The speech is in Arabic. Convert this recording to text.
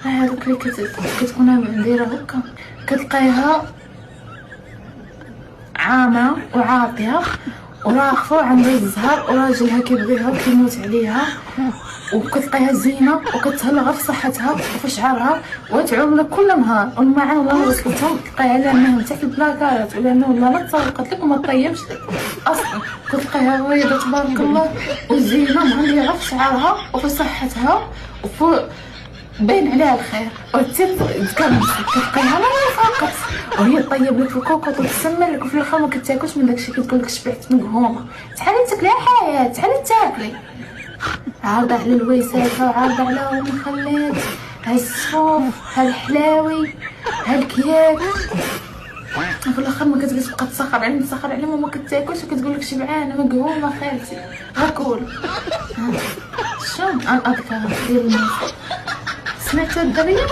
هذوك اللي كتكون دايره هكا كتلقايها عامه وعاطيه وراخفه عندها الزهر وراجلها كيبغيها وكيموت عليها، وكتلقايها زينه وكتهلا في صحتها وفي شعرها وتعوم لك كل نهار. والمعان والله وصلتهم تلقاي عليها انها حتى في البلاكارات ولا انه والله لا تسوقت لك وما طيبش لك اصلا. كتلقايها بيضه تبارك الله وزينه مغليه في شعرها وفي صحتها وفي باين عليها الخير وتزيد تكمل كتلقايها لا فقط وهي طيب لك في الكوكوط وتسمى لك وفي الاخر ما كتاكلش من داكشي كتقول لك شبعت مقهومه. شحال تاكلي حياه شحال تاكلي عارضه على الويسات وعارضه على المخلات هالصفوف هالحلاوي هالكياك وفي الاخر ما كتبقاش تبقى تسخر عليهم وما كتاكلش وكتقول لك شبعانه مقهومه خالتي غاكول. شنو الاذكار ديال الناس سمعتوا الدريه؟